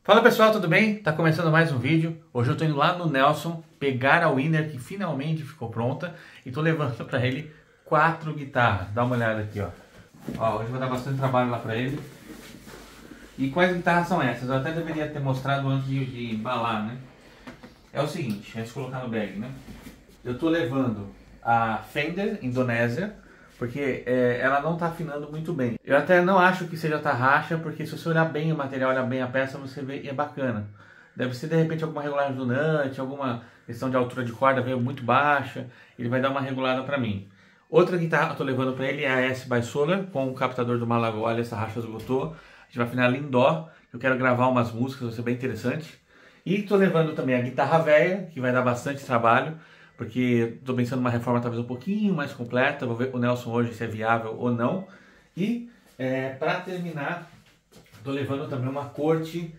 Fala pessoal, tudo bem? Tá começando mais um vídeo. Hoje eu tô indo lá no Nelson pegar a Winner que finalmente ficou pronta e tô levando pra ele 4 guitarras. Dá uma olhada aqui, ó. Hoje eu vou dar bastante trabalho lá pra ele. E quais guitarras são essas? Eu até deveria ter mostrado antes de embalar, né? É o seguinte, antes de colocar no bag, né? Eu tô levando a Fender Indonésia, porque ela não está afinando muito bem. Eu até não acho que seja tarraxa, porque se você olhar bem o material, olhar bem a peça, você vê, é bacana. Deve ser de repente alguma regulagem do nut, alguma questão de altura de corda veio muito baixa, ele vai dar uma regulada para mim. Outra guitarra que eu estou levando para ele é a S by Solar, com o captador do Malagó, olha, essa racha esgotou. A gente vai afinar ela em dó, eu quero gravar umas músicas, vai ser bem interessante. E estou levando também a guitarra velha, que vai dar bastante trabalho, porque estou pensando numa reforma talvez um pouquinho mais completa. Vou ver com o Nelson hoje se é viável ou não. E para terminar, estou levando também uma Corte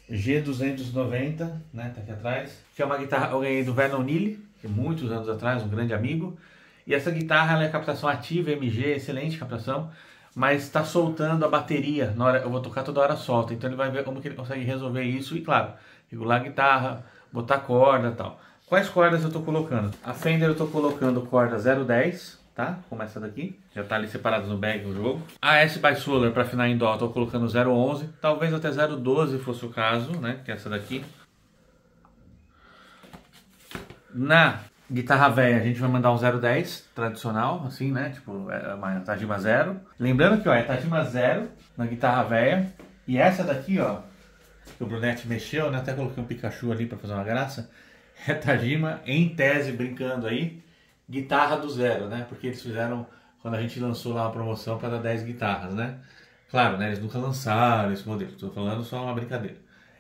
G290, né, tá aqui atrás, que é uma guitarra que eu ganhei do Vernon Neely, que muitos anos atrás, um grande amigo. E essa guitarra ela é captação ativa, MG, excelente captação, mas está soltando a bateria na hora, eu vou tocar toda hora solta, então ele vai ver como que ele consegue resolver isso e, claro, regular a guitarra, botar corda e tal. Quais cordas eu estou colocando? A Fender eu estou colocando corda 010, tá? Como essa daqui, já está ali separada no bag o jogo. A S by Solar para afinar em dó eu estou colocando 011, talvez até 012 fosse o caso, né? Que é essa daqui. Na guitarra velha a gente vai mandar um 010 tradicional, assim, né? Tipo, uma Tajima 0. Lembrando que, ó, é Tajima 0 na guitarra velha. E essa daqui, ó, que o Brunetti mexeu, né? Até coloquei um Pikachu ali para fazer uma graça. É Tajima, em tese, brincando aí, guitarra do zero, né? Porque eles fizeram, quando a gente lançou lá uma promoção para dar 10 guitarras, né? Claro, né? Eles nunca lançaram esse modelo, estou falando só uma brincadeira.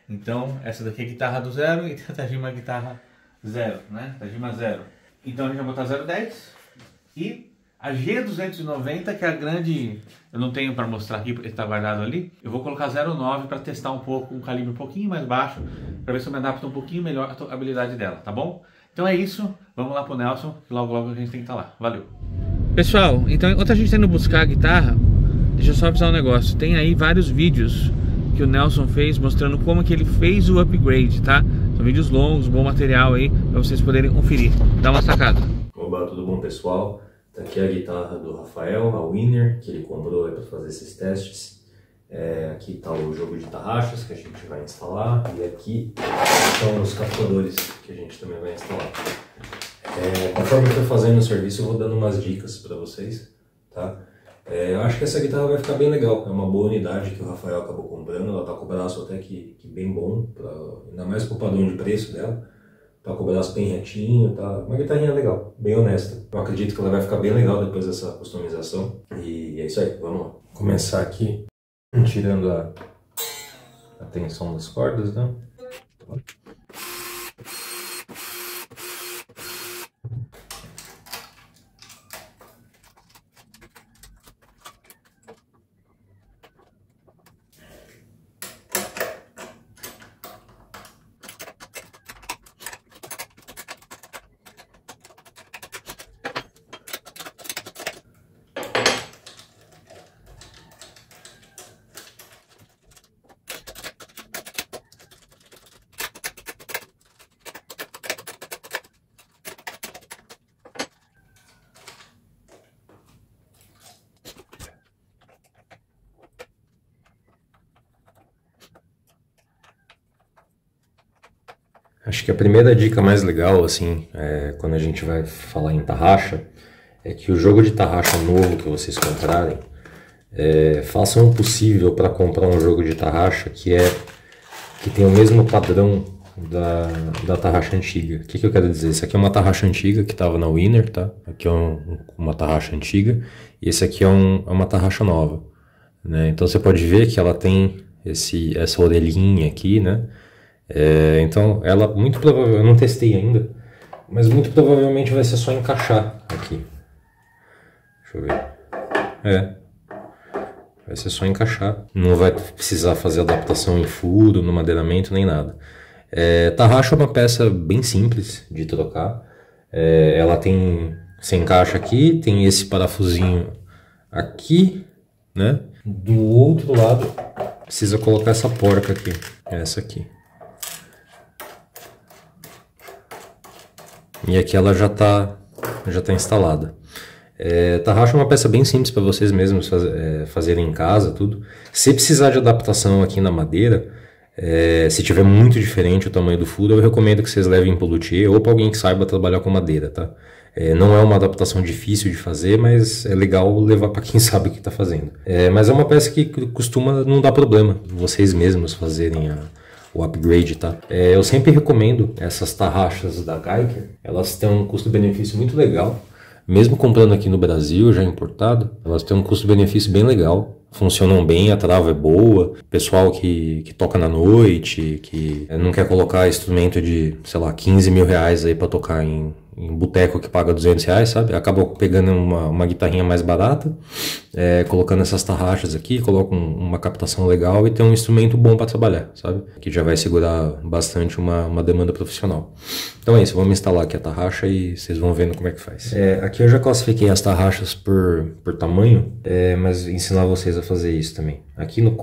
Então, essa daqui é guitarra do zero e a Tajima é guitarra zero, né? Tajima zero. Então a gente vai botar 010 e a G290, que é a grande, eu não tenho para mostrar aqui porque está guardado ali, eu vou colocar 0,9 para testar um pouco, um calibre um pouquinho mais baixo, para ver se eu me adapto um pouquinho melhor à habilidade dela, tá bom? Então é isso, vamos lá pro Nelson, que logo logo a gente tem que estar lá. Valeu! Pessoal, então enquanto a gente está indo buscar a guitarra, deixa eu só avisar um negócio, tem aí vários vídeos que o Nelson fez mostrando como que ele fez o upgrade, tá? São vídeos longos, bom material aí, para vocês poderem conferir. Dá uma sacada. Olá, tudo bom, pessoal? Aqui é a guitarra do Rafael, a Winner, que ele comprou para fazer esses testes. Aqui está o jogo de tarraxas que a gente vai instalar e aqui estão os captadores que a gente também vai instalar. Conforme eu estou fazendo o serviço, eu vou dando umas dicas para vocês, tá? Eu acho que essa guitarra vai ficar bem legal, é uma boa unidade que o Rafael acabou comprando, ela está com o braço até que bem bom, ainda mais para o padrão de preço dela. Tá com o braço bem retinho, tá? Uma guitarrinha legal, bem honesta. Eu acredito que ela vai ficar bem legal depois dessa customização. E é isso aí, vamos lá. Começar aqui tirando a tensão das cordas, né? Acho que a primeira dica mais legal, assim, quando a gente vai falar em tarraxa, é que o jogo de tarraxa novo que vocês comprarem, façam o possível para comprar um jogo de tarraxa que tem o mesmo padrão da tarraxa antiga. O que eu quero dizer? Esse aqui é uma tarraxa antiga que estava na Winner, tá? Aqui é uma tarraxa antiga e esse aqui é uma tarraxa nova, né? Então você pode ver que ela tem essa orelhinha aqui, né? Então ela muito provavelmente, eu não testei ainda, mas muito provavelmente vai ser só encaixar aqui. Deixa eu ver. Vai ser só encaixar. Não vai precisar fazer adaptação em furo, no madeiramento, nem nada. Tarraxa é uma peça bem simples de trocar. Ela tem, você encaixa aqui, tem esse parafusinho aqui, né? Do outro lado precisa colocar essa porca aqui. é essa aqui. E aqui ela já tá instalada. Tarraxa é uma peça bem simples para vocês mesmos fazerem em casa, tudo. Se precisar de adaptação aqui na madeira, se tiver muito diferente o tamanho do furo, eu recomendo que vocês levem para o luthier ou para alguém que saiba trabalhar com madeira, tá? Não é uma adaptação difícil de fazer, mas é legal levar para quem sabe o que está fazendo. Mas é uma peça que costuma não dar problema vocês mesmos fazerem o upgrade, tá? Eu sempre recomendo essas tarraxas da Geiger. Elas têm um custo-benefício muito legal. Mesmo comprando aqui no Brasil, já importado, elas têm um custo-benefício bem legal. Funcionam bem, a trava é boa. Pessoal que toca na noite, que não quer colocar instrumento de, sei lá, 15 mil reais aí para tocar em boteco que paga 200 reais, sabe? Acaba pegando uma guitarrinha mais barata, colocando essas tarraxas aqui, coloca uma captação legal e tem um instrumento bom para trabalhar, sabe? Que já vai segurar bastante uma demanda profissional. Então é isso, vamos instalar aqui a tarraxa e vocês vão vendo como é que faz. Aqui eu já classifiquei as tarraxas por tamanho, mas ensinar vocês a fazer isso também. Aqui no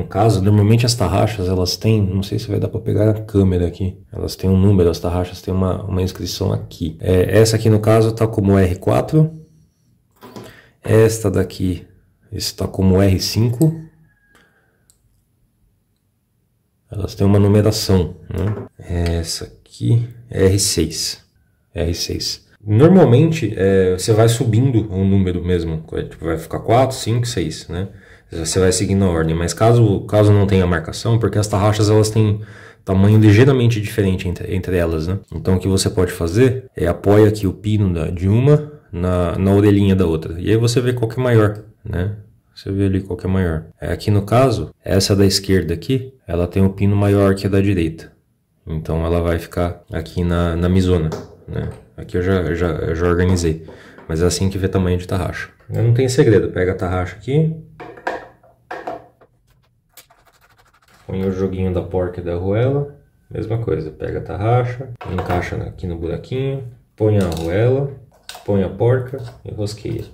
caso, normalmente as tarraxas, elas têm, não sei se vai dar para pegar a câmera aqui, elas têm um número, as tarraxas têm uma inscrição aqui. Essa aqui no caso está como R4, esta daqui está como R5, elas têm uma numeração, né? Essa aqui é R6. Normalmente você vai subindo o número mesmo, tipo, vai ficar 4, 5, 6, né? Você vai seguindo a ordem, mas caso não tenha marcação, porque as tarraxas elas têm tamanho ligeiramente diferente entre elas, né? Então o que você pode fazer é apoia aqui o pino de uma na orelhinha da outra, e aí você vê qual que é maior, né? Você vê ali qual que é maior. Aqui no caso, essa da esquerda aqui, ela tem um pino maior que a da direita, então ela vai ficar aqui na misona, né? Aqui eu já organizei, mas é assim que vê tamanho de tarraxa. Não tem segredo, pega a tarraxa aqui, põe o joguinho da porca e da arruela, mesma coisa, pega a tarraxa, encaixa aqui no buraquinho, põe a arruela, põe a porca e rosqueia.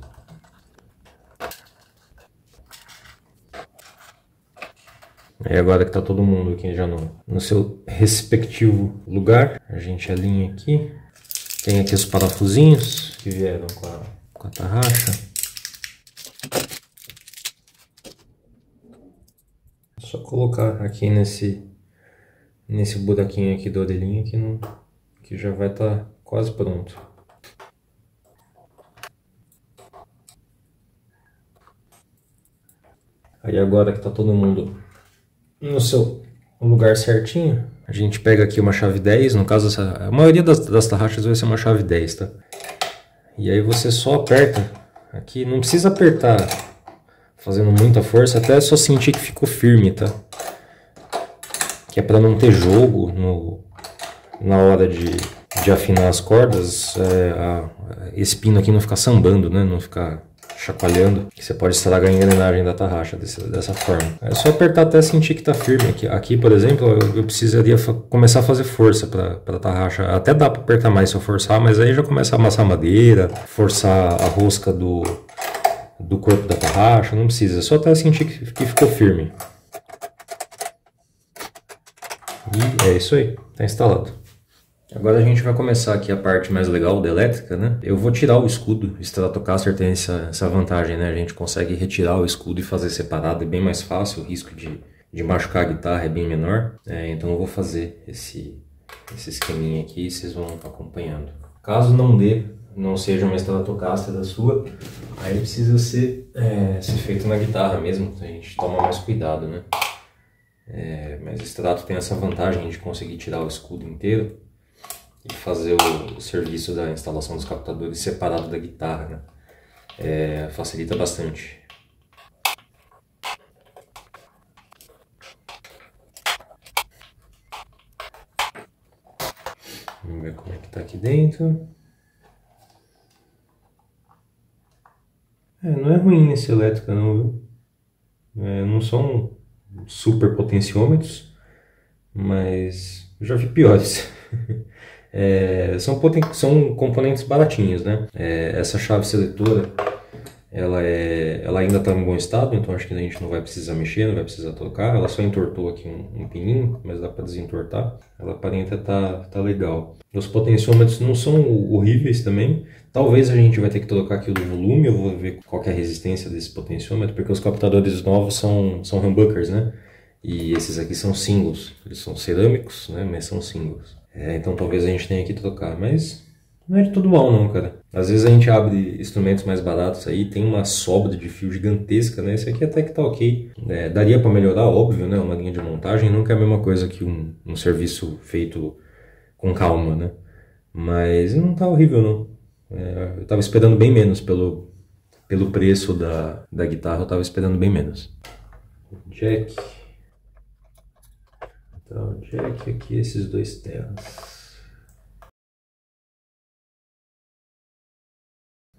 Aí agora que está todo mundo aqui já no seu respectivo lugar, a gente alinha aqui. Tem aqui os parafusinhos que vieram com a tarraxa. É só colocar aqui nesse buraquinho aqui da orelhinha que já vai estar quase pronto. Aí agora que está todo mundo no seu lugar certinho, a gente pega aqui uma chave 10, no caso a maioria das tarraxas vai ser uma chave 10, tá? E aí você só aperta aqui, não precisa apertar fazendo muita força, até só sentir que ficou firme, tá? Que é para não ter jogo na hora de afinar as cordas, esse pino aqui não ficar sambando, né? Não ficar chacoalhando, que você pode estragar a engrenagem da tarraxa dessa forma. É só apertar até sentir que está firme. Aqui, por exemplo, eu precisaria começar a fazer força para a tarraxa. Até dá para apertar mais se eu forçar, mas aí já começa a amassar madeira, forçar a rosca do corpo da tarraxa, não precisa. É só até sentir que ficou firme. E é isso aí, está instalado. Agora a gente vai começar aqui a parte mais legal da elétrica, né? Eu vou tirar o escudo. Stratocaster tem essa vantagem, né? A gente consegue retirar o escudo e fazer separado, é bem mais fácil, o risco de machucar a guitarra é bem menor. Então eu vou fazer esse esqueminha aqui e vocês vão acompanhando. Caso não seja uma Stratocaster da sua, aí precisa ser feito na guitarra mesmo, a gente toma mais cuidado, né? Mas o Strato tem essa vantagem de conseguir tirar o escudo inteiro e fazer o serviço da instalação dos captadores separado da guitarra, né? Facilita bastante. Vamos ver como é que tá aqui dentro. Não é ruim esse elétrica não, viu? Não são super potenciômetros, mas eu já vi piores. São componentes baratinhos, né? Essa chave seletora ela ainda está em bom estado, então acho que a gente não vai precisar mexer, não vai precisar trocar. Ela só entortou aqui um pininho, mas dá para desentortar. Ela aparenta tá legal. Os potenciômetros não são horríveis também. Talvez a gente vai ter que trocar aqui o do volume, eu vou ver qual que é a resistência desse potenciômetro, porque os captadores novos são humbuckers, né? E esses aqui são singles, eles são cerâmicos, né? Mas são singles. Então talvez a gente tenha que trocar, mas não é de todo mal não, cara. Às vezes a gente abre instrumentos mais baratos aí, tem uma sobra de fio gigantesca, né? Esse aqui até que tá ok. Daria para melhorar, óbvio, né? Uma linha de montagem nunca é a mesma coisa que um serviço feito com calma, né? Mas não tá horrível não. Eu tava esperando bem menos pelo preço da guitarra, eu tava esperando bem menos. Jack. Então, jack aqui, esses dois terras.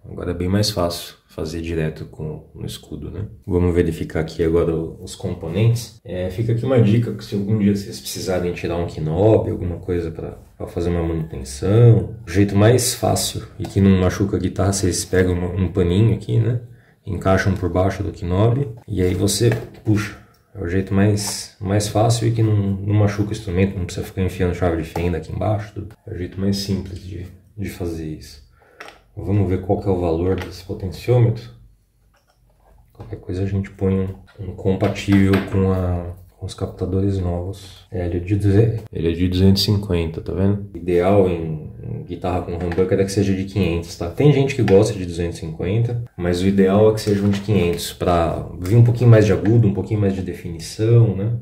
Agora é bem mais fácil fazer direto no escudo, né? Vamos verificar aqui agora os componentes. Fica aqui uma dica, que se algum dia vocês precisarem tirar um knob, alguma coisa para fazer uma manutenção, o jeito mais fácil e que não machuca a guitarra, vocês pegam um paninho aqui, né? Encaixam por baixo do knob e aí você puxa. É o jeito mais fácil e que não machuca o instrumento, não precisa ficar enfiando chave de fenda aqui embaixo. É o jeito mais simples de fazer isso. Vamos ver qual que é o valor desse potenciômetro. Qualquer coisa a gente põe um compatível com os captadores novos. Ele é de 250, tá vendo? O ideal em guitarra com humbucker é que seja de 500, tá? Tem gente que gosta de 250, mas o ideal é que sejam de 500, para vir um pouquinho mais de agudo, um pouquinho mais de definição, né?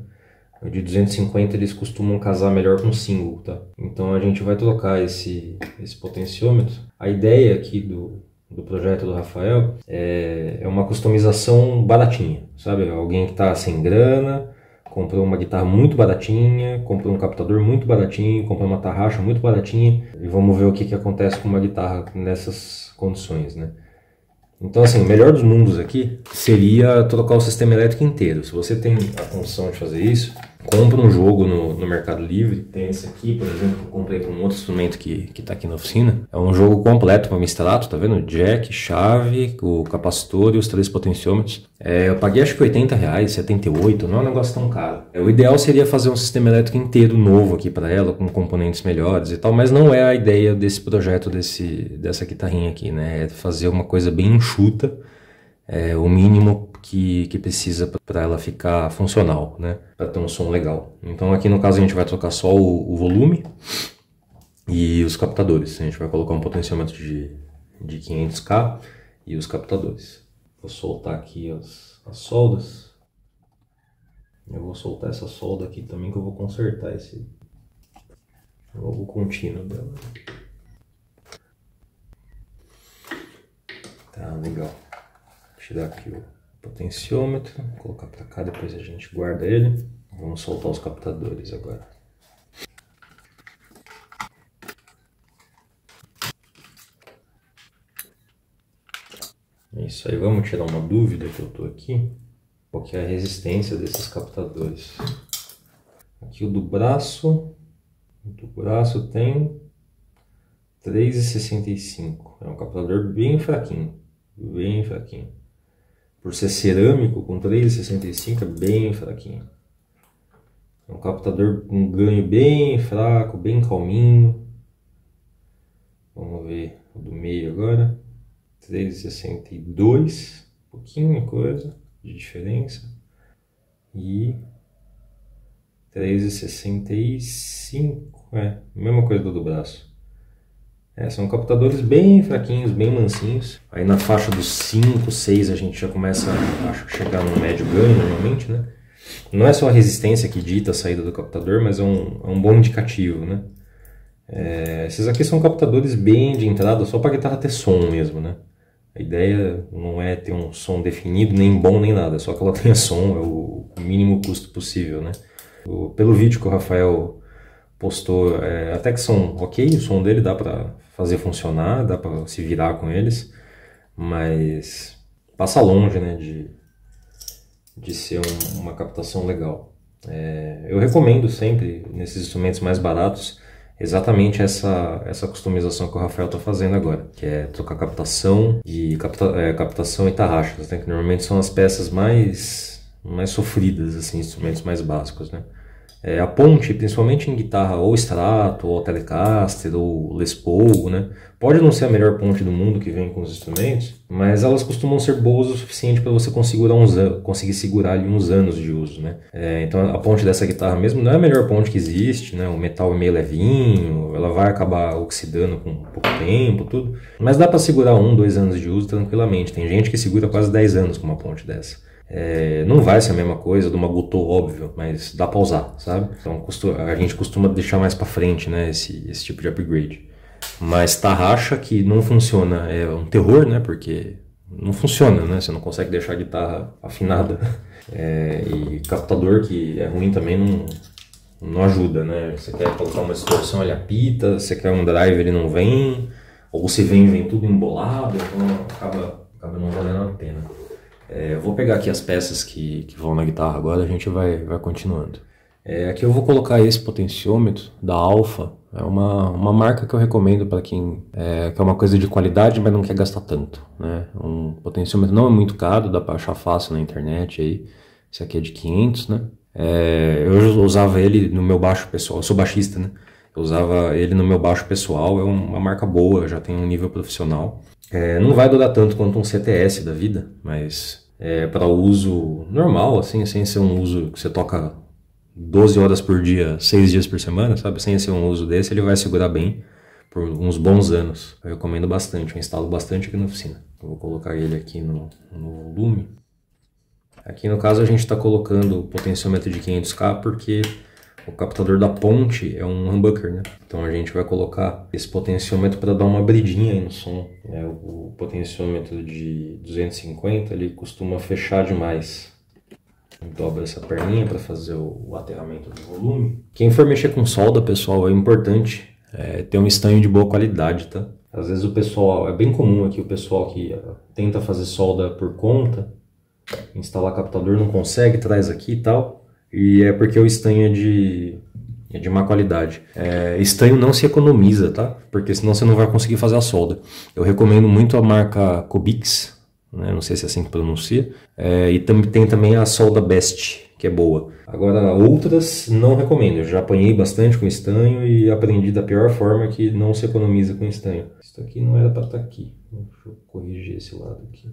O de 250 eles costumam casar melhor com single, tá? Então a gente vai trocar esse potenciômetro. A ideia aqui do projeto do Rafael é uma customização baratinha, sabe? Alguém que está sem grana, comprou uma guitarra muito baratinha, comprou um captador muito baratinho, comprou uma tarraxa muito baratinha e vamos ver o que acontece com uma guitarra nessas condições, né? Então assim, o melhor dos mundos aqui seria trocar o sistema elétrico inteiro. Se você tem a condição de fazer isso, compra um jogo no Mercado Livre. Tem esse aqui, por exemplo, que eu comprei para um outro instrumento que está aqui na oficina. É um jogo completo para Mistelato, tá vendo? Jack, chave, o capacitor e os 3 potenciômetros. Eu paguei acho que R$80, 78, não é um negócio tão caro. O ideal seria fazer um sistema elétrico inteiro novo aqui para ela, com componentes melhores e tal, mas não é a ideia desse projeto, dessa guitarrinha aqui, né? É fazer uma coisa bem enxuta, o mínimo que precisa para ela ficar funcional, né? Para ter um som legal. Então aqui no caso a gente vai trocar só o volume e os captadores. A gente vai colocar um potenciômetro de 500K e os captadores. Vou soltar aqui as soldas. Eu vou soltar essa solda aqui também, que eu vou consertar esse logo contínuo dela. Tá, legal. Tirar aqui o potenciômetro, colocar para cá, depois a gente guarda ele. Vamos soltar os captadores agora. É isso aí, vamos tirar uma dúvida que eu tô aqui. Qual que é a resistência desses captadores? Aqui o do braço tem 3,65. É um captador bem fraquinho, bem fraquinho. Por ser cerâmico, com 3,65 é bem fraquinho. É um captador com um ganho bem fraco, bem calminho. Vamos ver o do meio agora. 3,62, pouquinho coisa de diferença. E 3,65, mesma coisa do braço. São captadores bem fraquinhos, bem mansinhos. Aí na faixa dos 5, 6 a gente já começa a chegar no médio ganho normalmente, né? Não é só a resistência que dita a saída do captador, mas é um bom indicativo, né? Esses aqui são captadores bem de entrada, só para a guitarra ter som mesmo, né? A ideia não é ter um som definido, nem bom, nem nada, é só que ela tenha som, é o mínimo custo possível, né? Pelo vídeo que o Rafael postou, até que são ok, o som dele dá para fazer funcionar, dá para se virar com eles, mas passa longe, né, de ser uma captação legal. Eu recomendo sempre, nesses instrumentos mais baratos, exatamente essa customização que o Rafael está fazendo agora, que é trocar captação e captação e tarraxas, né? Que normalmente são as peças mais sofridas, assim, instrumentos mais básicos, né? A ponte, principalmente em guitarra ou Strato, ou Telecaster, ou Les Paul, né? Pode não ser a melhor ponte do mundo que vem com os instrumentos, mas elas costumam ser boas o suficiente para você conseguir segurar ali uns anos de uso, né? Então a ponte dessa guitarra mesmo não é a melhor ponte que existe, né? O metal é meio levinho, ela vai acabar oxidando com pouco tempo, tudo. Mas dá para segurar 1, 2 anos de uso tranquilamente. Tem gente que segura quase 10 anos com uma ponte dessa. Não vai ser a mesma coisa de uma Guitar, óbvio, mas dá pra usar, sabe? Então a gente costuma deixar mais pra frente, né, esse tipo de upgrade. Mas tarraxa que não funciona é um terror, né, porque não funciona, né, você não consegue deixar a guitarra afinada. E captador que é ruim também não ajuda, né? Você quer colocar uma distorção, ele apita, você quer um drive, ele não vem, ou se vem tudo embolado, então acaba não valendo a pena. Eu vou pegar aqui as peças que vão na guitarra agora, a gente vai continuando. Aqui eu vou colocar esse potenciômetro da Alpha, é uma marca que eu recomendo para quem quer uma coisa de qualidade, mas não quer gastar tanto, né? Um potenciômetro não é muito caro, dá para achar fácil na internet aí. Esse aqui é de 500, né? Eu usava ele no meu baixo pessoal, eu sou baixista, né? Eu usava ele no meu baixo pessoal, é uma marca boa, já tem um nível profissional. Não vai durar tanto quanto um CTS da vida, mas para uso normal, assim, sem ser um uso que você toca 12 horas por dia, 6 dias por semana, sabe? Sem ser um uso desse, ele vai segurar bem por uns bons anos. Eu recomendo bastante, eu instalo bastante aqui na oficina. Eu vou colocar ele aqui no volume. Aqui no caso a gente está colocando o potenciômetro de 500K porque o captador da ponte é um humbucker, né? Então a gente vai colocar esse potenciômetro para dar uma abridinha aí no som. O potenciômetro de 250 ele costuma fechar demais. Dobra essa perninha para fazer o aterramento do volume. Quem for mexer com solda, pessoal, é importante ter um estanho de boa qualidade, tá? Às vezes o pessoal, é bem comum aqui o pessoal que tenta fazer solda por conta, instalar captador, não consegue, traz aqui e tal. E é porque o estanho é de má qualidade. Estanho não se economiza, tá? Porque senão você não vai conseguir fazer a solda. Eu recomendo muito a marca Cobix, né? Não sei se é assim que pronuncia. E tem também a solda Best, que é boa. Agora outras não recomendo. Eu já apanhei bastante com estanho e aprendi da pior forma que não se economiza com estanho. Isso aqui não era para estar aqui. Deixa eu corrigir esse lado aqui.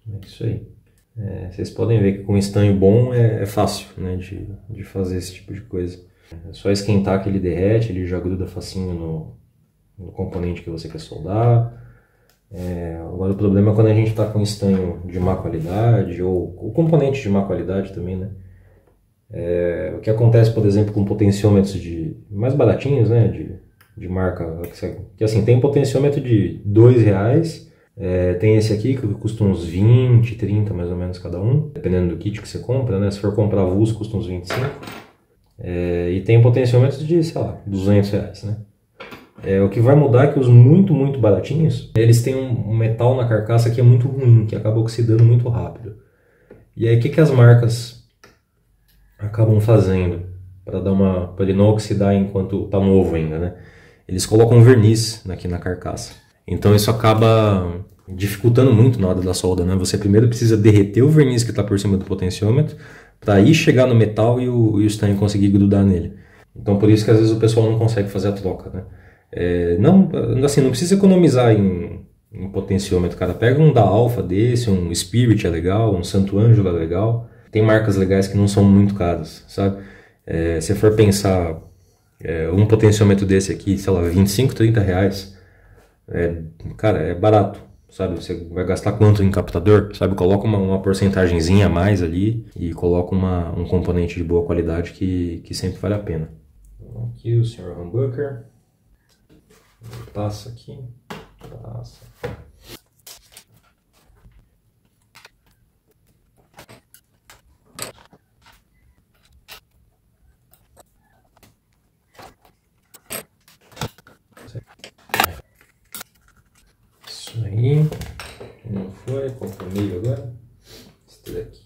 É isso aí. Vocês podem ver que com estanho bom é fácil, né, de fazer esse tipo de coisa. É só esquentar que ele derrete, ele já gruda facinho no componente que você quer soldar. Agora o problema é quando a gente está com estanho de má qualidade ou componente de má qualidade também, né? O que acontece, por exemplo, com potenciômetros mais baratinhos, né, de marca, que assim, tem potenciômetro de R$2, tem esse aqui que custa uns 20, 30 mais ou menos cada um, dependendo do kit que você compra, né? Se for comprar avulso custa uns 25. E tem potenciômetros de, sei lá, R$200, né? O que vai mudar é que os muito, muito baratinhos, eles têm um metal na carcaça que é muito ruim, que acaba oxidando muito rápido. E aí o que as marcas acabam fazendo para ele não oxidar enquanto está novo ainda, né? Eles colocam verniz aqui na carcaça. Então isso acaba dificultando muito na hora da solda, né? Você primeiro precisa derreter o verniz que está por cima do potenciômetro para aí chegar no metal e o estanho conseguir grudar nele. Então por isso que às vezes o pessoal não consegue fazer a troca, né? Não precisa economizar em potenciômetro, cara. Pega um da Alpha desse, um Spirit é legal, um Santo Ângelo é legal. Tem marcas legais que não são muito caras, sabe? Se for pensar um potenciômetro desse aqui, sei lá, 25, 30 reais. Cara, é barato, sabe? Você vai gastar quanto em captador, sabe? Coloca uma porcentagenzinha a mais ali e coloca um componente de boa qualidade que sempre vale a pena. Aqui o Sr. Humbucker. Passa aqui. Passa. Isso aí. Não foi? Qual foi o meio agora? Esse daqui.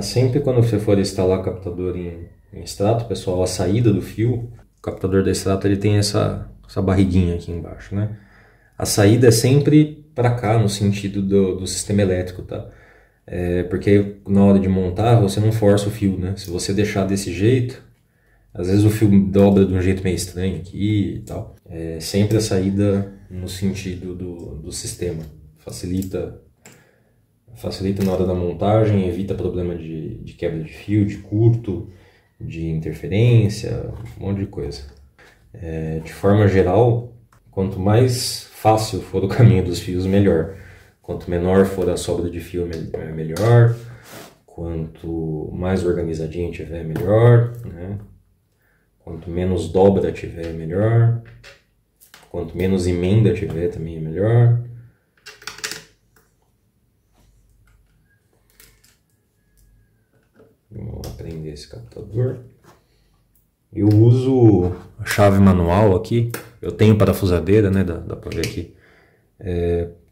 Sempre quando você for instalar captador em extrato, pessoal, a saída do fio, o captador da extrato ele tem essa barriguinha aqui embaixo, né? A saída é sempre para cá, no sentido do sistema elétrico, tá? Porque na hora de montar você não força o fio, né? Se você deixar desse jeito, às vezes o fio dobra de um jeito meio estranho aqui e tal. É sempre a saída no sentido do sistema. Facilita na hora da montagem, evita problema de quebra de fio, de curto, de interferência, um monte de coisa. De forma geral, quanto mais fácil for o caminho dos fios, melhor. Quanto menor for a sobra de fio, melhor. Quanto mais organizadinho tiver, melhor, né? Quanto menos dobra tiver, melhor. Quanto menos emenda tiver, também é melhor. Vamos aprender esse captador. Eu uso a chave manual aqui. Eu tenho parafusadeira, né? Dá pra ver aqui.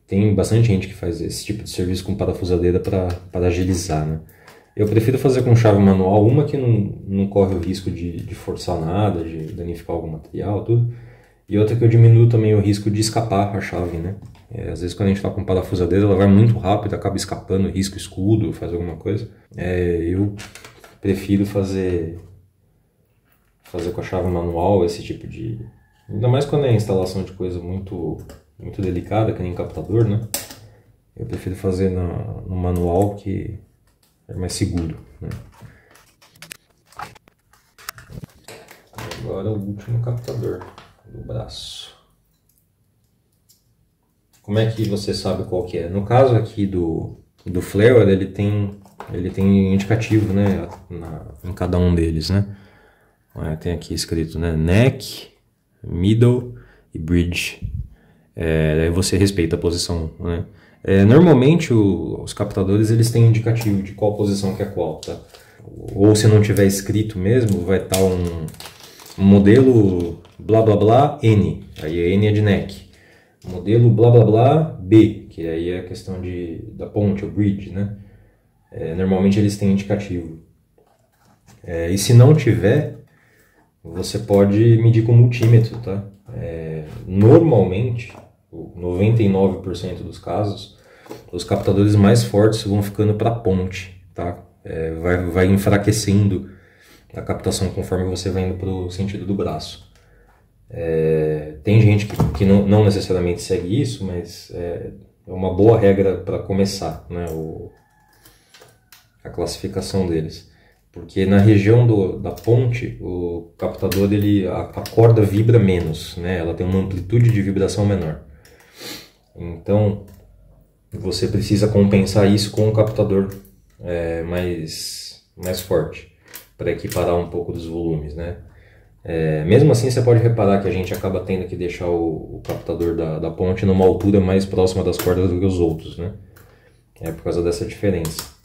Tem bastante gente que faz esse tipo de serviço com parafusadeira para agilizar, né? Eu prefiro fazer com chave manual, uma que não corre o risco de forçar nada, de danificar algum material, tudo. E outra que eu diminuo também o risco de escapar a chave, né? Às vezes quando a gente está com parafusadeira, ela vai muito rápido, acaba escapando, risco escudo, faz alguma coisa. Eu prefiro fazer com a chave manual esse tipo de... Ainda mais quando é instalação de coisa muito delicada, que nem captador, né? Eu prefiro fazer no manual, que é mais seguro, né? Agora o último captador do braço. Como é que você sabe qual que é? No caso aqui do flare, ele tem indicativo, né, em cada um deles, né? Tem aqui escrito, né, neck, middle e bridge. Aí você respeita a posição, né? Normalmente os captadores eles têm indicativo de qual posição que é qual, tá? Ou se não tiver escrito mesmo, vai estar um modelo blá blá blá N, aí a N é de neck. Modelo blá blá blá B, que aí é a questão da ponte, o bridge, né? Normalmente eles têm indicativo. E se não tiver, você pode medir com multímetro, tá? Normalmente, 99% dos casos, os captadores mais fortes vão ficando para ponte, tá? Vai enfraquecendo a captação conforme você vai indo para o sentido do braço. Tem gente que não necessariamente segue isso, mas é uma boa regra para começar, né, a classificação deles. Porque na região da ponte, o captador, a corda vibra menos, né? Ela tem uma amplitude de vibração menor. Então, você precisa compensar isso com um captador mais forte, para equiparar um pouco dos volumes, né? Mesmo assim, você pode reparar que a gente acaba tendo que deixar o captador da ponte numa altura mais próxima das cordas do que os outros, né? Por causa dessa diferença.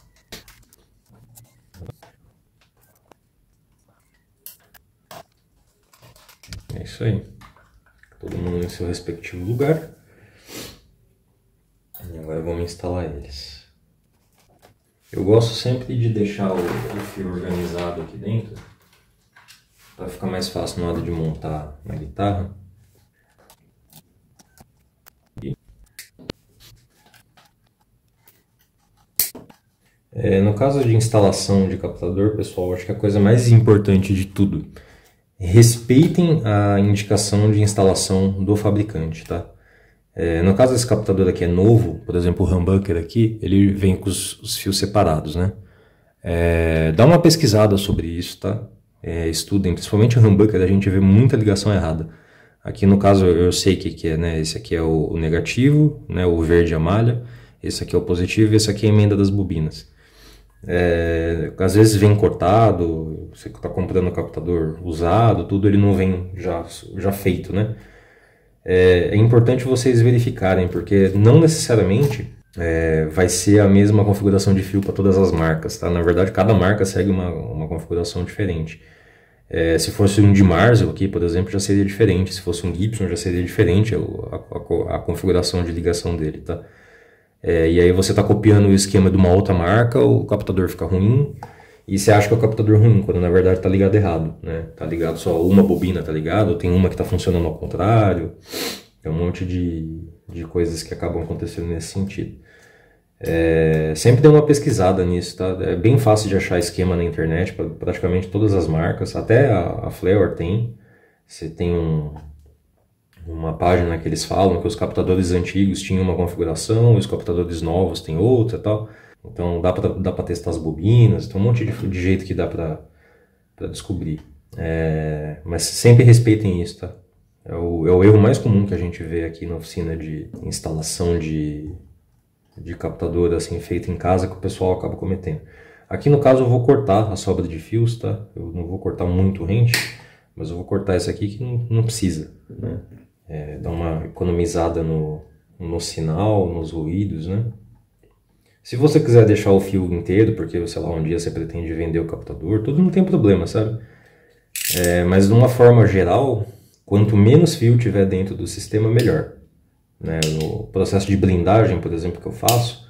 É isso aí. Todo mundo em seu respectivo lugar. E agora vamos instalar eles. Eu gosto sempre de deixar o fio organizado aqui dentro, para ficar mais fácil na hora de montar na guitarra. No caso de instalação de captador, pessoal, acho que a coisa mais importante de tudo: respeitem a indicação de instalação do fabricante, tá? No caso desse captador aqui é novo, por exemplo, o humbucker aqui, ele vem com os fios separados, né? Dá uma pesquisada sobre isso, tá? Estudem, principalmente o humbucker, a gente vê muita ligação errada. Aqui no caso eu sei o que é, né? Esse aqui é o negativo, né? O verde é a malha, esse aqui é o positivo e esse aqui é a emenda das bobinas. Às vezes vem cortado, você está comprando o captador usado, tudo, ele não vem já feito, né? É importante vocês verificarem, porque não necessariamente vai ser a mesma configuração de fio para todas as marcas, tá? Na verdade, cada marca segue uma configuração diferente. Se fosse um de Marshall aqui, por exemplo, já seria diferente. Se fosse um Gibson, já seria diferente a configuração de ligação dele, tá? E aí você está copiando o esquema de uma outra marca, o captador fica ruim, e você acha que é o captador ruim, quando na verdade está ligado errado, né? Tá ligado só uma bobina, tá ligado? Ou tem uma que está funcionando ao contrário. Tem um monte de coisas que acabam acontecendo nesse sentido. Sempre dê uma pesquisada nisso, tá? É bem fácil de achar esquema na internet, para praticamente todas as marcas, até a Fleor tem. Você tem uma página que eles falam que os captadores antigos tinham uma configuração, os captadores novos têm outra e tal. Então dá para testar as bobinas, tem um monte de jeito que dá para descobrir. Mas sempre respeitem isso, tá? É o erro mais comum que a gente vê aqui na oficina de instalação de captador assim, feito em casa, que o pessoal acaba cometendo. Aqui no caso eu vou cortar a sobra de fios, tá? Eu não vou cortar muito rente, mas eu vou cortar esse aqui que não precisa, né? Dar uma economizada no sinal, nos ruídos, né? Se você quiser deixar o fio inteiro, porque, sei lá, um dia você pretende vender o captador, tudo não tem problema, sabe? Mas de uma forma geral, quanto menos fio tiver dentro do sistema, melhor. Né? No processo de blindagem, por exemplo, que eu faço,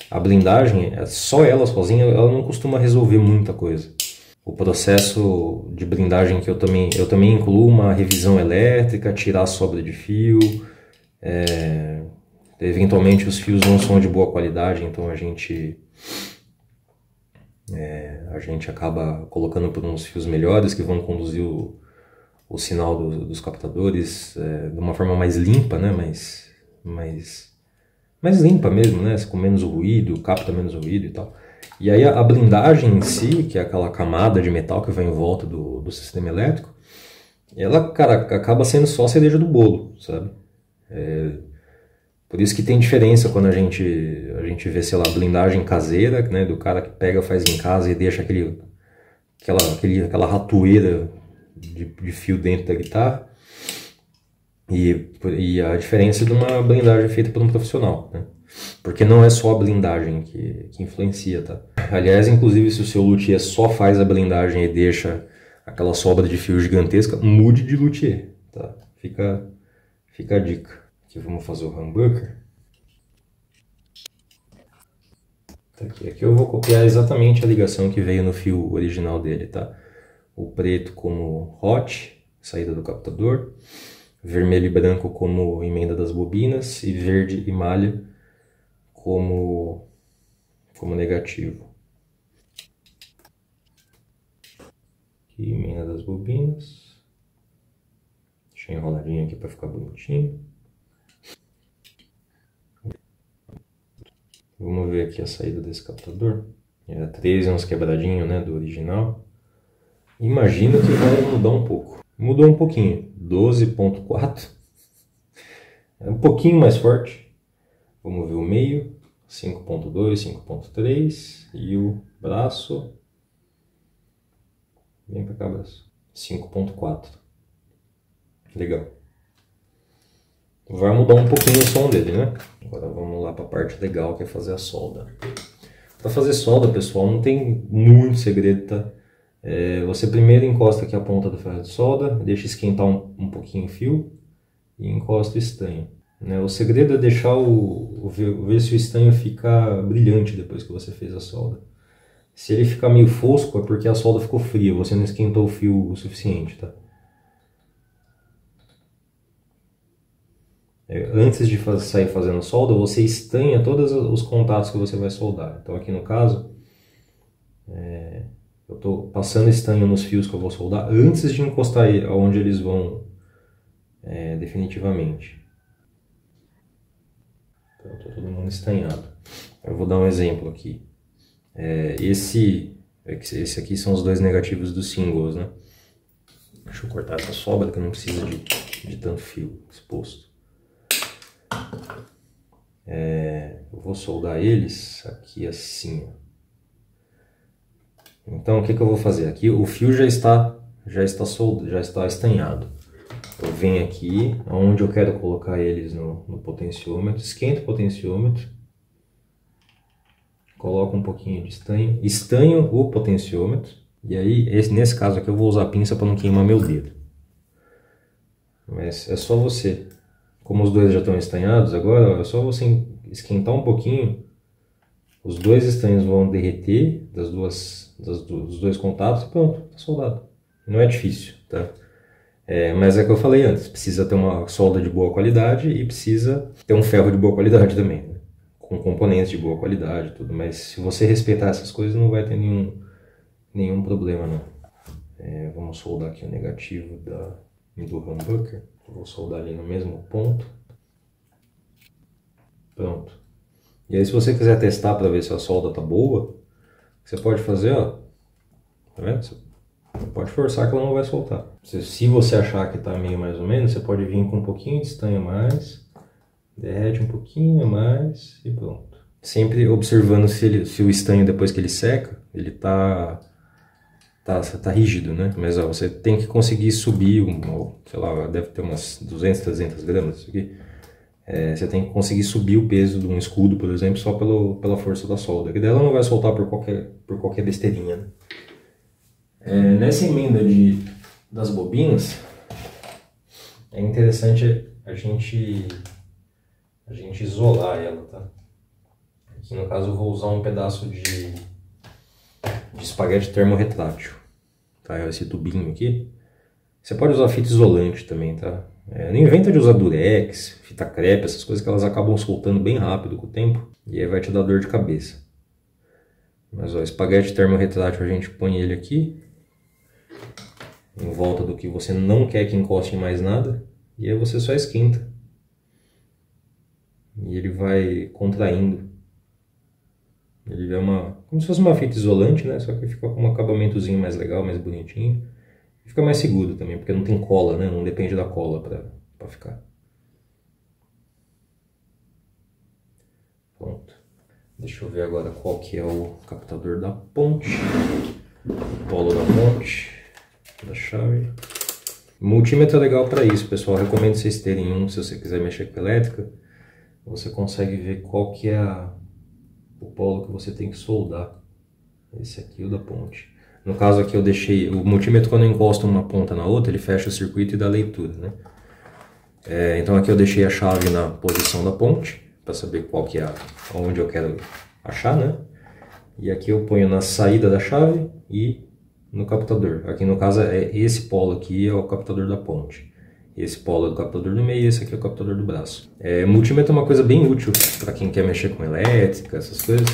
a blindagem, só ela sozinha, ela não costuma resolver muita coisa. O processo de blindagem que eu também incluo uma revisão elétrica, tirar a sobra de fio, eventualmente os fios não são de boa qualidade, então a gente acaba colocando por uns fios melhores que vão conduzir o sinal dos captadores de uma forma mais limpa, né? mais limpa mesmo, né? Com menos ruído, capta menos ruído e tal. E aí a blindagem em si, que é aquela camada de metal que vai em volta do sistema elétrico, ela, cara, acaba sendo só a cereja do bolo, sabe? Por isso que tem diferença quando a gente vê, sei lá, blindagem caseira, né? Do cara que pega, faz em casa e deixa aquela ratoeira de fio dentro da guitarra. E a diferença de uma blindagem feita por um profissional, né? Porque não é só a blindagem que influencia, tá? Aliás, inclusive, se o seu luthier só faz a blindagem e deixa aquela sobra de fio gigantesca, mude de luthier, tá? Fica a dica. Aqui vamos fazer o humbucker. Tá aqui eu vou copiar exatamente a ligação que veio no fio original dele, tá? O preto como hot, saída do captador. Vermelho e branco como emenda das bobinas. E verde e malha como negativo. Aqui, emenda das bobinas. Deixa eu enroladinho aqui para ficar bonitinho. Vamos ver aqui a saída desse captador. Era 13, uns quebradinhos, né, do original. Imagino que vai mudar um pouco. Mudou um pouquinho. 12.4. É um pouquinho mais forte. Vamos ver o meio. 5.2, 5.3. E o braço. Vem pra cá, braço. 5.4. Legal. Vai mudar um pouquinho o som dele, né? Agora vamos lá para a parte legal, que é fazer a solda. Para fazer solda, pessoal, não tem muito segredo, tá? Você primeiro encosta aqui a ponta do ferro de solda, deixa esquentar um pouquinho o fio e encosta o estanho. Né? O segredo é deixar ver se o estanho fica brilhante depois que você fez a solda. Se ele ficar meio fosco é porque a solda ficou fria, você não esquentou o fio o suficiente, tá? Antes de sair fazendo solda, você estanha todos os contatos que você vai soldar. Então aqui no caso, eu estou passando estanho nos fios que eu vou soldar antes de encostar onde eles vão definitivamente. Então está todo mundo estanhado. Eu vou dar um exemplo aqui. Esse aqui são os dois negativos dos singles, né? Deixa eu cortar essa sobra que não precisa de tanto fio exposto. Eu vou soldar eles aqui assim, ó. Então o que eu vou fazer? Aqui o fio já está estanhado. Eu venho aqui onde eu quero colocar eles no potenciômetro, esquento o potenciômetro, coloco um pouquinho de estanho o potenciômetro, e aí nesse caso aqui eu vou usar a pinça para não queimar meu dedo. Mas é só você, como os dois já estão estanhados agora, é só você esquentar um pouquinho, os dois estanhos vão derreter dos dois contatos e pronto, tá soldado. Não é difícil, tá? Mas é o que eu falei antes, precisa ter uma solda de boa qualidade e precisa ter um ferro de boa qualidade também, né? Com componentes de boa qualidade e tudo, mas se você respeitar essas coisas não vai ter nenhum problema, não. Vamos soldar aqui o negativo do humbucker, vou soldar ali no mesmo ponto. Pronto. E aí se você quiser testar para ver se a solda tá boa, você pode fazer, ó, tá vendo? Você pode forçar que ela não vai soltar. Se você achar que tá meio mais ou menos, você pode vir com um pouquinho de estanho a mais, derrete um pouquinho a mais e pronto. Sempre observando se o estanho depois que ele seca, ele tá rígido, né? Mas ó, você tem que conseguir subir, sei lá, deve ter umas 200, 300 gramas isso aqui. Você tem que conseguir subir o peso de um escudo, por exemplo, só pela força da solda. Que daí ela não vai soltar por qualquer besteirinha, né? Nessa emenda das bobinas, é interessante a gente isolar ela, tá? Aqui no caso eu vou usar um pedaço de espaguete termorretrátil, tá? Esse tubinho aqui. Você pode usar fita isolante também, tá? Não inventa de usar durex, fita crepe, essas coisas que elas acabam soltando bem rápido com o tempo e aí vai te dar dor de cabeça. Mas ó, espaguete termorretrátil a gente põe ele aqui em volta do que você não quer que encoste em mais nada e aí você só esquenta e ele vai contraindo. Ele é como se fosse uma fita isolante, né? Só que fica com um acabamentozinho mais legal, mais bonitinho. Fica mais seguro também, porque não tem cola, né? Não depende da cola pra ficar. Pronto. Deixa eu ver agora qual que é o captador da ponte. O polo da ponte. Da chave. O multímetro é legal para isso, pessoal. Eu recomendo vocês terem um, se você quiser mexer com elétrica. Você consegue ver qual que é o polo que você tem que soldar. Esse aqui, o da ponte. No caso aqui eu deixei, o multímetro quando eu encosto uma ponta na outra, ele fecha o circuito e dá leitura, né? Então aqui eu deixei a chave na posição da ponte, para saber qual que é onde eu quero achar, né? E aqui eu ponho na saída da chave e no captador. Aqui no caso esse polo aqui é o captador da ponte. Esse polo é do captador do meio e esse aqui é o captador do braço. Multímetro é uma coisa bem útil para quem quer mexer com elétrica, essas coisas.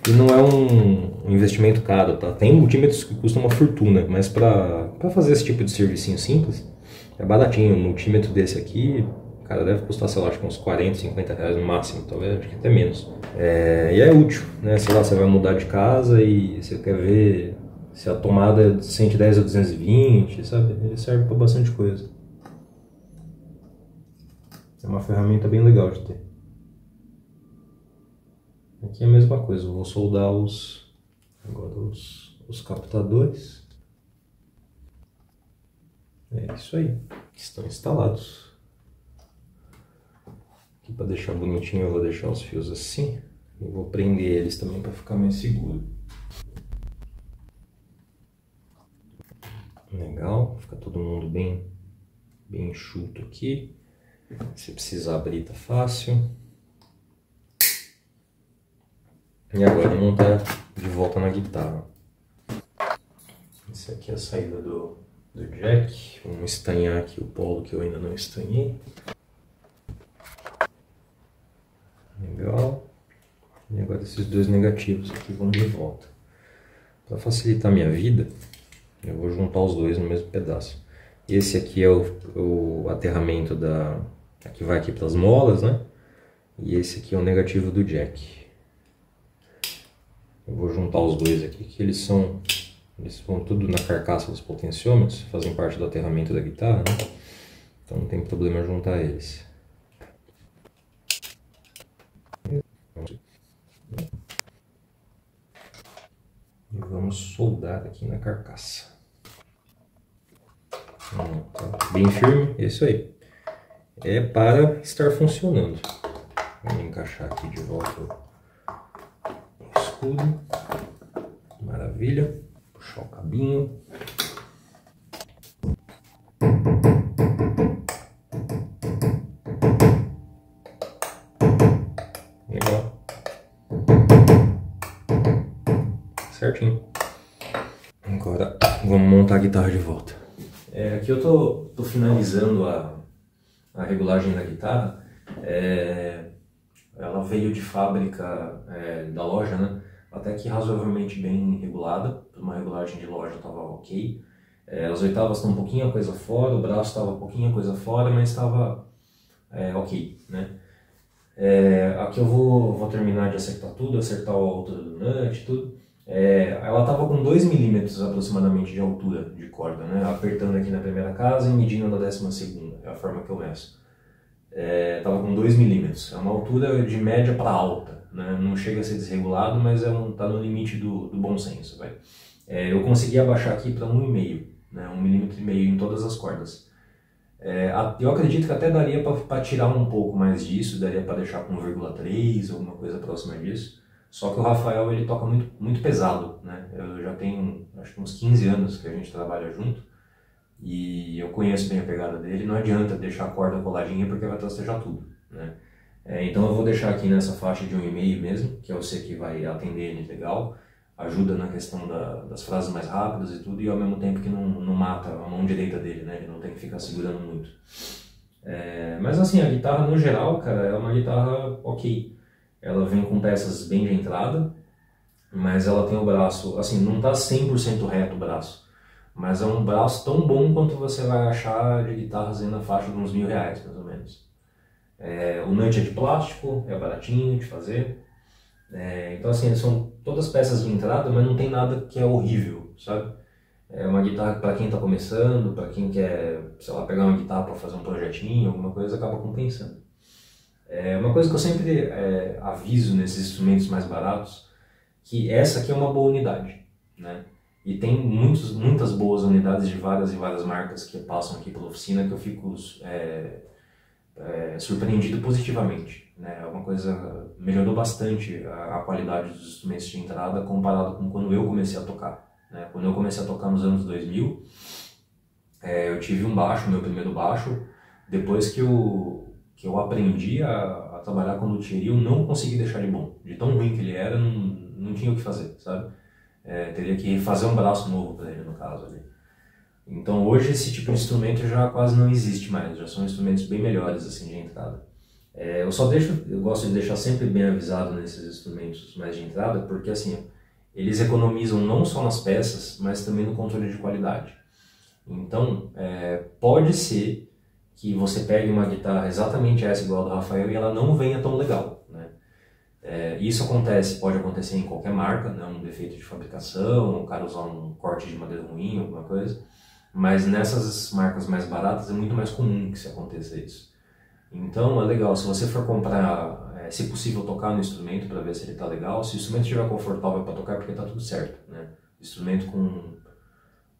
E não é um investimento caro, tá? Tem multímetros que custam uma fortuna, mas para fazer esse tipo de servicinho simples, é baratinho. Um multímetro desse aqui, cara, deve custar, sei lá, acho que uns 40, 50 reais no máximo, talvez, acho que até menos. E é útil, né? Sei lá, você vai mudar de casa e você quer ver se a tomada é de 110 ou 220, sabe? Ele serve para bastante coisa. É uma ferramenta bem legal de ter. Aqui é a mesma coisa, eu vou soldar agora os captadores. É isso aí, estão instalados. Aqui para deixar bonitinho eu vou deixar os fios assim. E vou prender eles também para ficar mais seguro. Legal, fica todo mundo bem enxuto aqui. Se precisar abrir tá fácil. E agora ele não tá de volta na guitarra. Essa aqui é a saída do jack. Vamos estanhar aqui o polo que eu ainda não estanhei. Legal. E agora esses dois negativos aqui vão de volta. Para facilitar a minha vida, eu vou juntar os dois no mesmo pedaço. Esse aqui é o aterramento que vai aqui para as molas, né? E esse aqui é o negativo do jack. Eu vou juntar os dois aqui, que eles vão tudo na carcaça dos potenciômetros, fazem parte do aterramento da guitarra, né? Então não tem problema juntar eles. E vamos soldar aqui na carcaça. Tá bem firme, é isso aí. É para estar funcionando. Vamos encaixar aqui de volta o escudo. Maravilha. Puxar o cabinho. Legal. certinho. Agora vamos montar a guitarra de volta. Aqui eu tô finalizando a regulagem da guitarra. Ela veio de fábrica da loja, né? Até que razoavelmente bem regulada. Uma regulagem de loja estava ok. As oitavas estão um pouquinho a coisa fora, o braço estava um pouquinho a coisa fora, mas estava ok, né? Aqui eu vou terminar de acertar tudo, acertar a altura do nut e tudo. Ela estava com 2 milímetros aproximadamente de altura de corda, né? Apertando aqui na primeira casa e medindo na 12ª, é a forma que eu meço. Estava com 2 milímetros, é uma altura de média para alta, né? Não chega a ser desregulado, mas tá no limite do bom senso. Vai. Eu consegui abaixar aqui para 1,5, né? 1,5 mm em todas as cordas. Eu acredito que até daria para tirar um pouco mais disso, daria para deixar com 1,3, alguma coisa próxima disso. Só que o Rafael ele toca muito, muito pesado, né? Eu já tenho acho que uns 15 anos que a gente trabalha junto e eu conheço bem a pegada dele. Não adianta deixar a corda coladinha porque vai trastejar tudo, né? Então eu vou deixar aqui nessa faixa de 1,5 mesmo, que eu sei que vai atender ele legal, ajuda na questão das frases mais rápidas e tudo, e ao mesmo tempo que não mata a mão direita dele, né? Ele não tem que ficar segurando muito. Mas assim, a guitarra no geral, cara, é uma guitarra ok. Ela vem com peças bem de entrada, mas ela tem o braço, assim, não tá 100% reto o braço, mas é um braço tão bom quanto você vai achar de guitarras aí na faixa de uns R$1.000, mais ou menos. O nut é de plástico, é baratinho de fazer. Então assim, são todas peças de entrada, mas não tem nada que é horrível, sabe? É uma guitarra para quem está começando, para quem quer, sei lá, pegar uma guitarra para fazer um projetinho, alguma coisa, acaba compensando. Uma coisa que eu sempre aviso nesses instrumentos mais baratos, que essa aqui é uma boa unidade, né? E tem muitas boas unidades de várias e várias marcas que passam aqui pela oficina que eu fico surpreendido positivamente, né? É uma coisa, melhorou bastante a qualidade dos instrumentos de entrada comparado com quando eu comecei a tocar, né? Quando eu comecei a tocar nos anos 2000, eu tive um baixo, meu primeiro baixo, depois que eu aprendi a trabalhar com luthier, eu não consegui deixar de bom, de tão ruim que ele era, não tinha o que fazer, sabe? Teria que fazer um braço novo para ele, no caso ali. Então hoje esse tipo de instrumento já quase não existe mais, já são instrumentos bem melhores assim de entrada. Eu gosto de deixar sempre bem avisado nesses instrumentos mais de entrada, porque assim, eles economizam não só nas peças, mas também no controle de qualidade. Então, pode ser que você pegue uma guitarra exatamente essa igual a do Rafael e ela não venha tão legal, né? Isso pode acontecer em qualquer marca, né? Um defeito de fabricação, o cara usar um corte de madeira ruim, alguma coisa. Mas nessas marcas mais baratas é muito mais comum que isso aconteça isso. Então é legal, se você for comprar, se possível tocar no instrumento para ver se ele está legal, se o instrumento estiver confortável para tocar, porque está tudo certo, né? O instrumento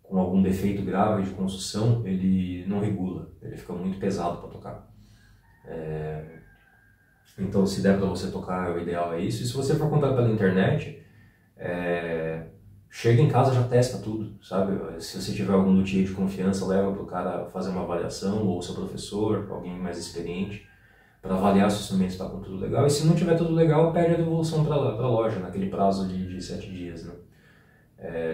com algum defeito grave de construção, ele não regula, ele fica muito pesado para tocar. Então se der para você tocar, o ideal é isso. E se você for comprar pela internet, chega em casa, já testa tudo, sabe? Se você tiver algum luthier de confiança, leva para o cara fazer uma avaliação, ou seu professor, alguém mais experiente, para avaliar se o instrumento está com tudo legal. E se não tiver tudo legal, pede a devolução para a loja, naquele prazo de 7 dias, né?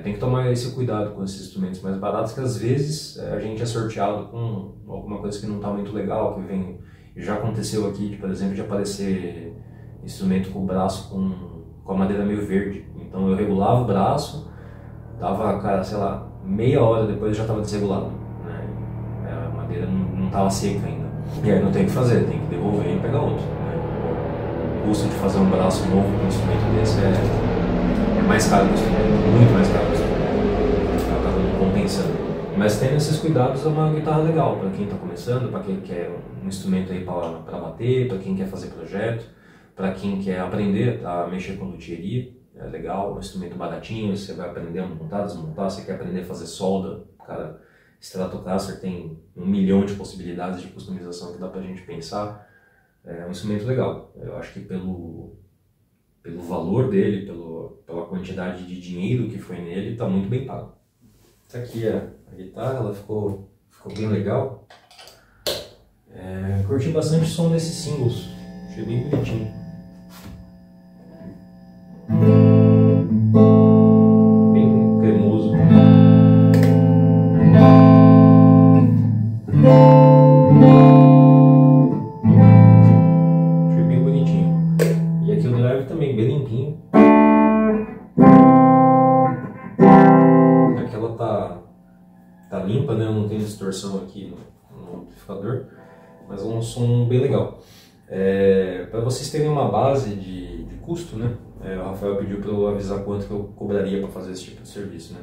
Tem que tomar esse cuidado com esses instrumentos mais baratos, que às vezes a gente é sorteado com alguma coisa que não está muito legal, que vem... Já aconteceu aqui, por exemplo, de aparecer instrumento com o braço com a madeira meio verde. Então eu regulava o braço, dava, cara, sei lá, meia hora depois já estava desregulado, né? A madeira não estava seca ainda. E aí não tem o que fazer, tem que devolver e pegar outro, né? O custo de fazer um braço novo com um instrumento desse é mais caro que o instrumento, muito mais caro que o instrumento. Acaba não compensando. Mas tendo esses cuidados é uma guitarra legal para quem está começando, para quem quer um instrumento aí para bater, para quem quer fazer projeto, para quem quer aprender a mexer com luthieria. É legal, um instrumento baratinho, você vai aprender a montar, desmontar, você quer aprender a fazer solda, cara, Stratocaster tem 1 milhão de possibilidades de customização que dá pra gente pensar. É um instrumento legal, eu acho que pelo valor dele, pela quantidade de dinheiro que foi nele, tá muito bem pago. Essa aqui é a guitarra, ela ficou bem legal. Curti bastante o som desses singles, achei bem bonitinho. limpa, né? Eu não tenho distorção aqui no amplificador, mas é um som bem legal. Para vocês terem uma base de custo, né? O Rafael pediu para eu avisar quanto que eu cobraria para fazer esse tipo de serviço, né?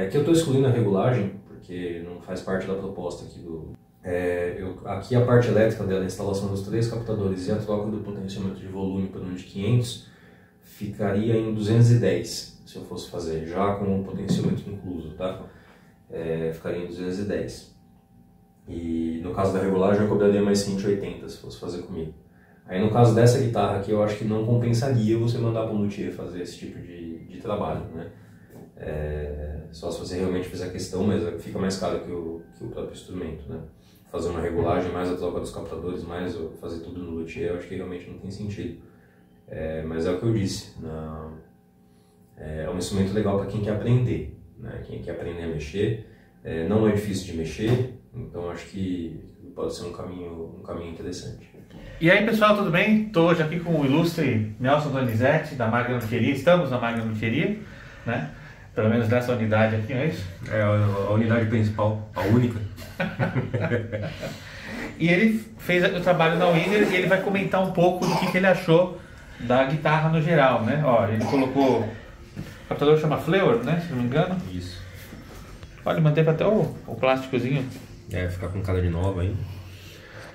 Aqui eu estou excluindo a regulagem, porque não faz parte da proposta aqui do... aqui a parte elétrica dela, a instalação dos 3 captadores e a troca do potenciômetro de volume para um de 500, ficaria em 210, se eu fosse fazer, já com o potenciômetro incluso, tá? Ficaria em 210. E no caso da regulagem eu cobraria mais 180 se fosse fazer comigo. Aí no caso dessa guitarra aqui eu acho que não compensaria você mandar para um luthier fazer esse tipo de trabalho, né? Só se você realmente fizer questão, mas fica mais caro que o próprio instrumento, né? Fazer uma regulagem, mais a troca dos captadores, mais fazer tudo no luthier, eu acho que realmente não tem sentido. Mas é o que eu disse, é um instrumento legal para quem quer aprender, né? Quem quer aprender a mexer, não é difícil de mexer, então acho que pode ser um caminho interessante. E aí pessoal, tudo bem? Estou hoje aqui com o ilustre Nelson Donizete, da Magna Luthieria. Estamos na Magna Luthieria, né? Pelo menos nessa unidade aqui, não é isso? A unidade principal, a única. E ele fez o trabalho na Winner e ele vai comentar um pouco do que ele achou da guitarra no geral, né? Ó, ele colocou... O captador chama Fleur, né? Se não me engano. Isso. Olha, manteve até o plásticozinho. Ficar com cara de nova aí.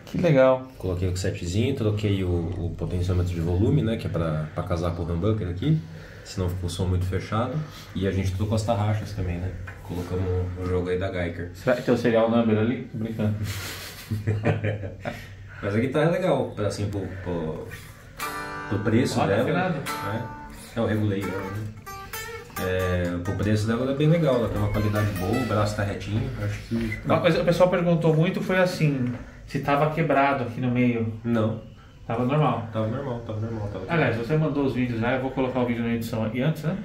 Que legal. Coloquei o setzinho, troquei o potenciômetro de volume, né? Que é pra casar com o humbucker aqui. Senão ficou o som muito fechado. E a gente trocou as tarraxas também, né? Colocamos o jogo aí da Geiger. Será que tem o serial number ali? Tô brincando. Mas a guitarra é legal, assim, pro preço dela. Né? Eu regulei ela, né? Pro preço dela, ela é bem legal, ela tem uma qualidade boa, o braço tá retinho, acho que... Não, mas o pessoal perguntou muito, foi assim, se tava quebrado aqui no meio. Não. Tava normal? Tava normal. Aliás, você mandou os vídeos já, eu vou colocar o vídeo na edição aqui antes, né?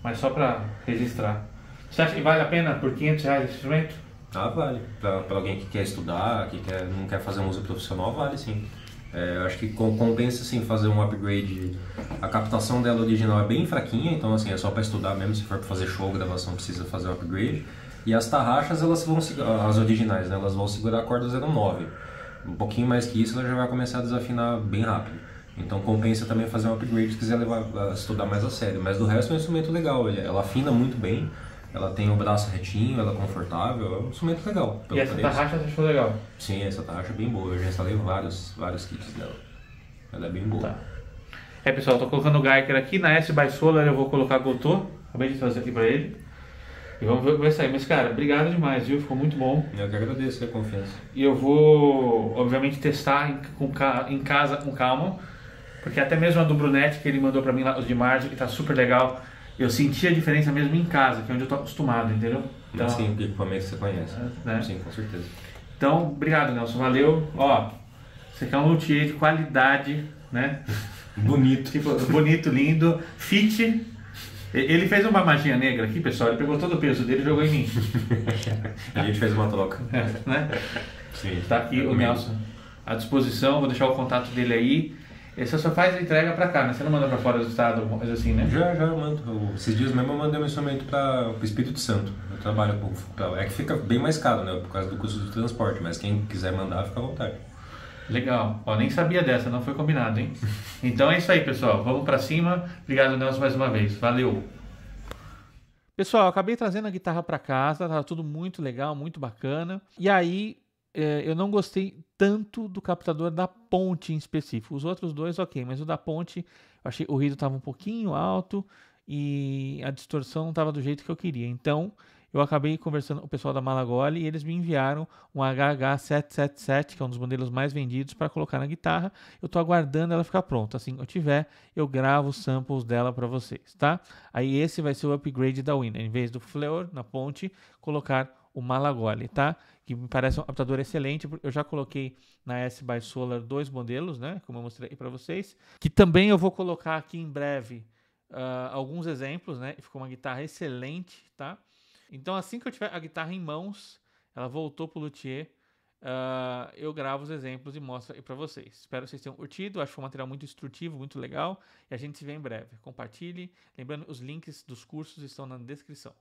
Mas só pra registrar. Você acha que vale a pena por R$500 esse instrumento? Vale. Pra alguém que quer estudar, não quer fazer um uso profissional, vale sim. Eu acho que compensa sim fazer um upgrade. A captação dela original é bem fraquinha, então assim, é só para estudar mesmo. Se for para fazer show, gravação, precisa fazer um upgrade. E as tarraxas, elas vão as originais, né, elas vão segurar a corda 09. Um pouquinho mais que isso, ela já vai começar a desafinar bem rápido. Então compensa também fazer um upgrade se quiser estudar mais a sério. Mas do resto é um instrumento legal, ela afina muito bem. Ela tem o braço retinho, ela é confortável, é um instrumento legal. E essa tarraxa você achou legal? Sim, essa tarraxa é bem boa, eu já instalei vários kits dela. Ela é bem boa. Tá. Pessoal, eu tô colocando o Geiger aqui, na S-By-Solar eu vou colocar Gotô, acabei de trazer aqui pra ele. E vamos ver o que vai sair. Mas cara, obrigado demais, viu? Ficou muito bom. Eu que agradeço a confiança. E eu vou, obviamente, testar em casa com calma, porque até mesmo a do Brunetti, que ele mandou pra mim lá, os de março, que tá super legal. Eu senti a diferença mesmo em casa, que é onde eu tô acostumado, entendeu? Então, sim, o equipamento que você conhece. Né? Sim, com certeza. Então, obrigado, Nelson. Valeu. Ó, você quer um luthier de qualidade, né? Bonito. Tipo, bonito, lindo. Fit. Ele fez uma magia negra aqui, pessoal. Ele pegou todo o peso dele e jogou em mim. A gente fez uma troca. Né? Sim. Tá aqui o Nelson à disposição. Vou deixar o contato dele aí. Você só faz a entrega pra cá, né? Você não manda pra fora do estado, alguma coisa assim, né? Já mando. Esses dias mesmo eu mandei um instrumento para o Espírito Santo. Eu trabalho é que fica bem mais caro, né? Por causa do custo do transporte, mas quem quiser mandar, fica à vontade. Legal. Ó, nem sabia dessa, não foi combinado, hein? Então é isso aí, pessoal. Vamos pra cima. Obrigado, Nelson, mais uma vez. Valeu! Pessoal, eu acabei trazendo a guitarra pra casa, tava tudo muito legal, muito bacana. E aí, eu não gostei tanto do captador da ponte em específico. Os outros dois, ok, mas o da ponte, eu achei o ruído estava um pouquinho alto e a distorção não estava do jeito que eu queria. Então, eu acabei conversando com o pessoal da Malagoli e eles me enviaram um HH777, que é um dos modelos mais vendidos, para colocar na guitarra. Eu estou aguardando ela ficar pronta. Assim que eu tiver, eu gravo os samples dela para vocês, tá? Aí esse vai ser o upgrade da Winner. Em vez do Fleur na ponte, colocar o Malagoli, tá? Que me parece um captador excelente. Eu já coloquei na S-By-Solar 2 modelos, né? Como eu mostrei para vocês. Que também eu vou colocar aqui em breve alguns exemplos, né? Ficou uma guitarra excelente, tá? Então assim que eu tiver a guitarra em mãos, ela voltou pro luthier, eu gravo os exemplos e mostro aí para vocês. Espero que vocês tenham curtido. Acho que foi um material muito instrutivo, muito legal. E a gente se vê em breve. Compartilhe. Lembrando, os links dos cursos estão na descrição.